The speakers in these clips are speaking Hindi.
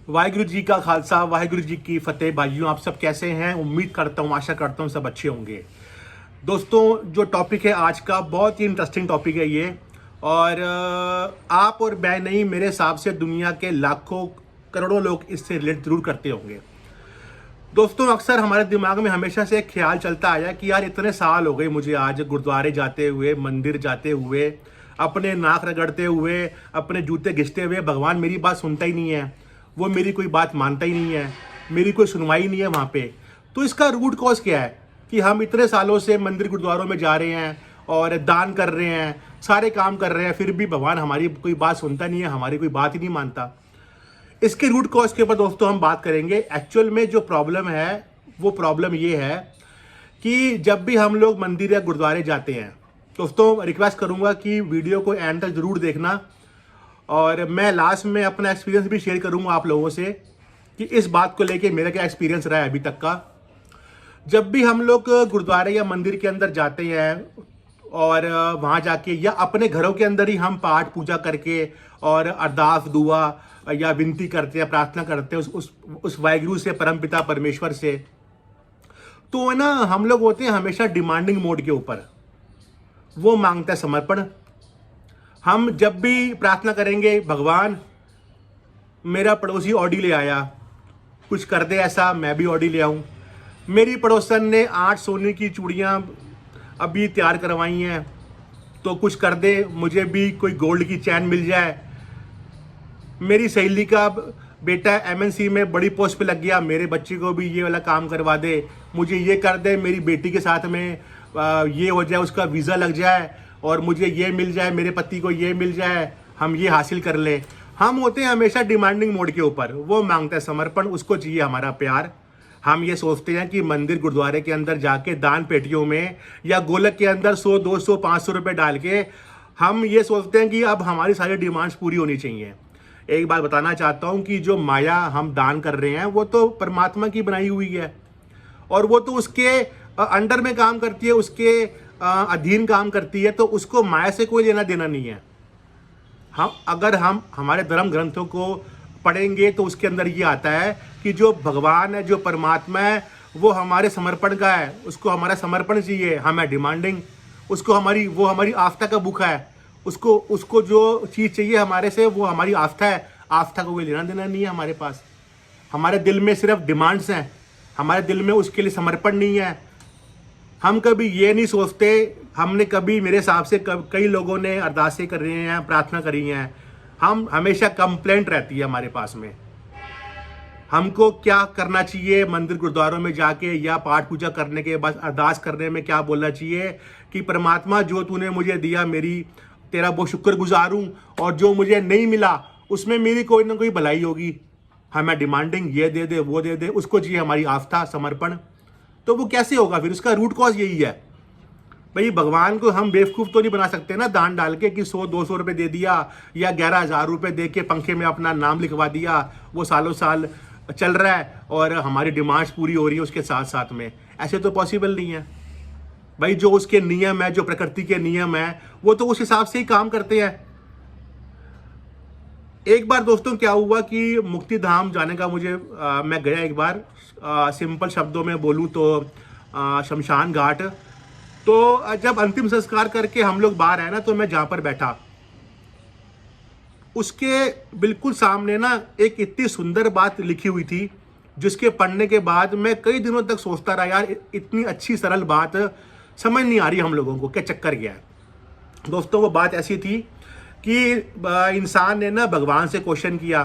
वाहिगुरु जी का खालसा, वाहिगुरु जी की फतेह। भाइयों, आप सब कैसे हैं? उम्मीद करता हूँ, आशा करता हूँ सब अच्छे होंगे। दोस्तों, जो टॉपिक है आज का, बहुत ही इंटरेस्टिंग टॉपिक है ये। और आप और मैं नहीं, मेरे हिसाब से दुनिया के लाखों करोड़ों लोग इससे रिलेट जरूर करते होंगे। दोस्तों, अक्सर हमारे दिमाग में हमेशा से एक ख्याल चलता आया कि यार इतने साल हो गए मुझे आज गुरुद्वारे जाते हुए, मंदिर जाते हुए, अपने नाक रगड़ते हुए, अपने जूते घिसते हुए, भगवान मेरी बात सुनता ही नहीं है, वो मेरी कोई बात मानता ही नहीं है, मेरी कोई सुनवाई नहीं है वहाँ पे। तो इसका रूट कॉज क्या है कि हम इतने सालों से मंदिर गुरुद्वारों में जा रहे हैं और दान कर रहे हैं, सारे काम कर रहे हैं, फिर भी भगवान हमारी कोई बात सुनता नहीं है, हमारी कोई बात ही नहीं मानता। इसके रूट कॉज के ऊपर दोस्तों हम बात करेंगे। एक्चुअल में जो प्रॉब्लम है वो प्रॉब्लम ये है कि जब भी हम लोग मंदिर या गुरुद्वारे जाते हैं, दोस्तों रिक्वेस्ट करूंगा कि वीडियो को एंड तक जरूर देखना, और मैं लास्ट में अपना एक्सपीरियंस भी शेयर करूंगा आप लोगों से कि इस बात को लेके मेरा क्या एक्सपीरियंस रहा है अभी तक का। जब भी हम लोग गुरुद्वारे या मंदिर के अंदर जाते हैं और वहाँ जाके या अपने घरों के अंदर ही हम पाठ पूजा करके और अरदास दुआ या विनती करते हैं, प्रार्थना करते हैं उस वाहिगुरु से, परमपिता परमेश्वर से, तो है ना, हम लोग होते हैं हमेशा डिमांडिंग मोड के ऊपर। वो मांगता है समर्पण। हम जब भी प्रार्थना करेंगे, भगवान मेरा पड़ोसी ऑडी ले आया, कुछ कर दे ऐसा मैं भी ऑडी ले आऊं। मेरी पड़ोसन ने 8 सोने की चूड़ियां अभी तैयार करवाई हैं, तो कुछ कर दे, मुझे भी कोई गोल्ड की चैन मिल जाए। मेरी सहेली का बेटा एमएनसी में बड़ी पोस्ट पे लग गया, मेरे बच्चे को भी ये वाला काम करवा दे, मुझे ये कर दे, मेरी बेटी के साथ में ये हो जाए, उसका वीज़ा लग जाए, और मुझे ये मिल जाए, मेरे पति को ये मिल जाए, हम ये हासिल कर लें। हम होते हैं हमेशा डिमांडिंग मोड के ऊपर। वो मांगता है समर्पण, उसको चाहिए हमारा प्यार। हम ये सोचते हैं कि मंदिर गुरुद्वारे के अंदर जाके दान पेटियों में या गोलक के अंदर 100, 200, 500 रुपये डाल के हम ये सोचते हैं कि अब हमारी सारी डिमांड्स पूरी होनी चाहिए। एक बात बताना चाहता हूँ कि जो माया हम दान कर रहे हैं वो तो परमात्मा की बनाई हुई है, और वो तो उसके अंडर में काम करती है, उसके अधीन काम करती है, तो उसको माया से कोई लेना देना नहीं है। अगर हम हमारे धर्म ग्रंथों को पढ़ेंगे तो उसके अंदर ये आता है कि जो भगवान है, जो परमात्मा है, वो हमारे समर्पण का है, उसको हमारा समर्पण चाहिए। हम है डिमांडिंग, उसको वो हमारी आस्था का भूखा है, उसको जो चीज़ चाहिए हमारे से वो हमारी आस्था है। आस्था को कोई लेना देना नहीं है हमारे पास। हमारे दिल में सिर्फ डिमांड्स हैं, हमारे दिल में उसके लिए समर्पण नहीं है। हम कभी ये नहीं सोचते, हमने कभी, मेरे हिसाब से कई लोगों ने अरदासें कर रहे हैं, प्रार्थना करी हैं, हम हमेशा कंप्लेंट रहती है हमारे पास में। हमको क्या करना चाहिए मंदिर गुरुद्वारों में जाके या पाठ पूजा करने के बाद अरदास करने में क्या बोलना चाहिए कि परमात्मा जो तूने मुझे दिया, मेरी तेरा वो शुक्रगुजार हूँ, और जो मुझे नहीं मिला उसमें मेरी कोई ना कोई भलाई होगी। हमें डिमांडिंग ये दे दे, वो दे दे, उसको चाहिए हमारी आस्था, समर्पण। तो वो कैसे होगा? फिर उसका रूट कॉज यही है भाई। भगवान को हम बेवकूफ़ तो नहीं बना सकते ना दान डाल के कि 100-200 रुपये दे दिया या 11,000 रुपये दे के पंखे में अपना नाम लिखवा दिया, वो सालों साल चल रहा है और हमारी डिमांड्स पूरी हो रही है उसके साथ साथ में। ऐसे तो पॉसिबल नहीं है भाई। जो उसके नियम है, जो प्रकृति के नियम है, वो तो उस हिसाब से ही काम करते हैं। एक बार दोस्तों क्या हुआ कि मुक्ति धाम जाने का मैं गया एक बार, सिंपल शब्दों में बोलूँ तो शमशान घाट। तो जब अंतिम संस्कार करके हम लोग बाहर आए ना, तो मैं जहाँ पर बैठा उसके बिल्कुल सामने ना एक इतनी सुंदर बात लिखी हुई थी, जिसके पढ़ने के बाद मैं कई दिनों तक सोचता रहा, यार इतनी अच्छी सरल बात समझ नहीं आ रही हम लोगों को, क्या चक्कर गया है। दोस्तों, वो बात ऐसी थी कि इंसान ने ना भगवान से क्वेश्चन किया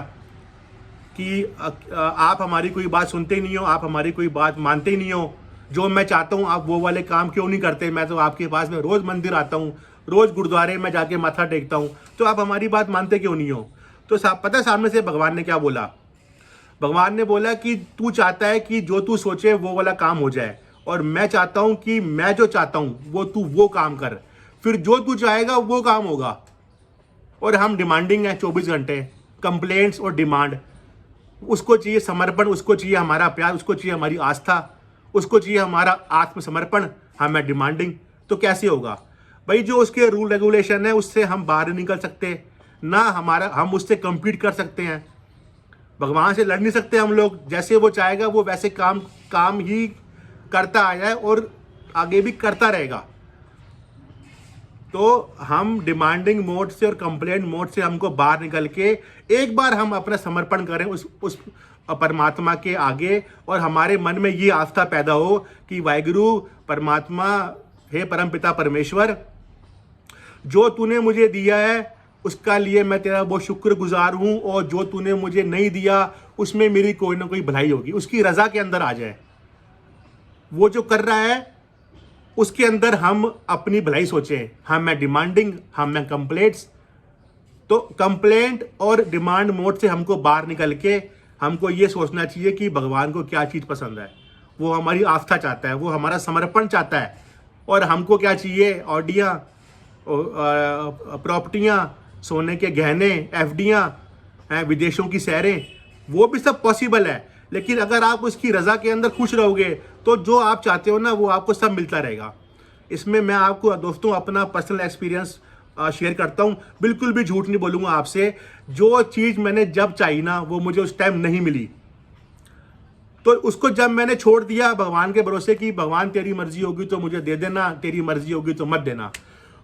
कि आप हमारी कोई बात सुनते ही नहीं हो, आप हमारी कोई बात मानते ही नहीं हो, जो मैं चाहता हूँ आप वो वाले काम क्यों नहीं करते? मैं तो आपके पास में रोज़ मंदिर आता हूँ, रोज़ गुरुद्वारे में जाके माथा टेकता हूँ, तो आप हमारी बात मानते क्यों नहीं हो? तो पता है सामने से भगवान ने क्या बोला? भगवान ने बोला कि तू चाहता है कि जो तू सोचे वो वाला काम हो जाए, और मैं चाहता हूँ कि मैं जो चाहता हूँ वो तू वो काम कर, फिर जो तू चाहेगा वो काम होगा। और हम डिमांडिंग है 24 घंटे, कंप्लेंट्स और डिमांड। उसको चाहिए समर्पण, उसको चाहिए हमारा प्यार, उसको चाहिए हमारी आस्था, उसको चाहिए हमारा आत्मसमर्पण। हम है डिमांडिंग। तो कैसे होगा भाई? जो उसके रूल रेगुलेशन है उससे हम बाहर नहीं निकल सकते ना, हम उससे कम्पीट कर सकते हैं। भगवान से लड़ नहीं सकते हम लोग, जैसे वो चाहेगा वो वैसे काम ही करता आया है और आगे भी करता रहेगा। तो हम डिमांडिंग मोड से और कंप्लेंट मोड से हमको बाहर निकल के एक बार हम अपना समर्पण करें उस परमात्मा के आगे, और हमारे मन में ये आस्था पैदा हो कि वाहिगुरु परमात्मा, हे परमपिता परमेश्वर, जो तूने मुझे दिया है उसका लिए मैं तेरा बहुत शुक्रगुजार हूं, और जो तूने मुझे नहीं दिया उसमें मेरी कोई ना कोई भलाई होगी। उसकी रजा के अंदर आ जाए, वो जो कर रहा है उसके अंदर हम अपनी भलाई सोचें। हम मैं डिमांडिंग, हम मैं कंप्लेंट्स, तो कंप्लेंट और डिमांड मोड से हमको बाहर निकल के हमको ये सोचना चाहिए कि भगवान को क्या चीज़ पसंद है। वो हमारी आस्था चाहता है, वो हमारा समर्पण चाहता है, और हमको क्या चाहिए, ऑडियाँ, प्रॉपर्टियाँ, सोने के गहने, एफडियाँ, विदेशों की सैरें, वो भी सब पॉसिबल है। लेकिन अगर आप उसकी रजा के अंदर खुश रहोगे तो जो आप चाहते हो ना वो आपको सब मिलता रहेगा। इसमें मैं आपको दोस्तों अपना पर्सनल एक्सपीरियंस शेयर करता हूँ, बिल्कुल भी झूठ नहीं बोलूँगा आपसे। जो चीज़ मैंने जब चाहिए ना वो मुझे उस टाइम नहीं मिली, तो उसको जब मैंने छोड़ दिया भगवान के भरोसे कि भगवान तेरी मर्जी होगी तो मुझे दे देना, तेरी मर्जी होगी तो मत देना,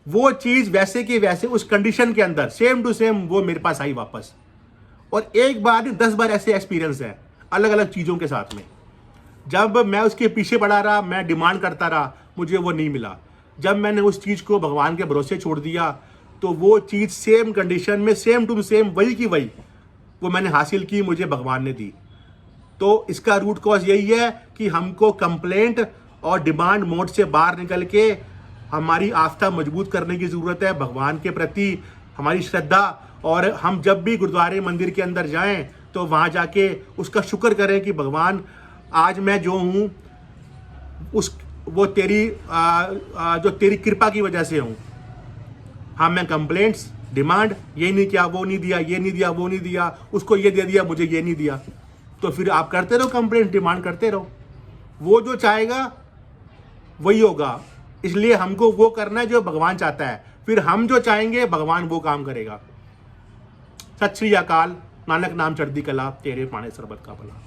वो चीज़ वैसे कि वैसे उस कंडीशन के अंदर सेम टू सेम वो मेरे पास आई वापस। और एक बार नहीं 10 बार ऐसे एक्सपीरियंस है अलग अलग चीज़ों के साथ में। जब मैं उसके पीछे पड़ा रहा, मैं डिमांड करता रहा, मुझे वो नहीं मिला। जब मैंने उस चीज़ को भगवान के भरोसे छोड़ दिया तो वो चीज़ सेम कंडीशन में सेम टू सेम वही की वही वो मैंने हासिल की, मुझे भगवान ने दी। तो इसका रूट कॉज यही है कि हमको कंप्लेंट और डिमांड मोड से बाहर निकल के हमारी आस्था मजबूत करने की ज़रूरत है भगवान के प्रति, हमारी श्रद्धा। और हम जब भी गुरुद्वारे मंदिर के अंदर जाएं तो वहाँ जाके उसका शुक्र करें कि भगवान आज मैं जो हूँ वो तेरी जो तेरी कृपा की वजह से हूँ। हाँ, मैं कंप्लेंट्स, डिमांड, ये नहीं किया, वो नहीं दिया, ये नहीं दिया, वो नहीं दिया, उसको ये दे दिया, मुझे ये नहीं दिया, तो फिर आप करते रहो कंप्लेंट, डिमांड करते रहो। वो जो चाहेगा वही होगा। इसलिए हमको वो करना है जो भगवान चाहता है, फिर हम जो चाहेंगे भगवान वो काम करेगा। सत श्री अकाल। नानक नाम चढ़दी कला, तेरे पाने सरबत का भला।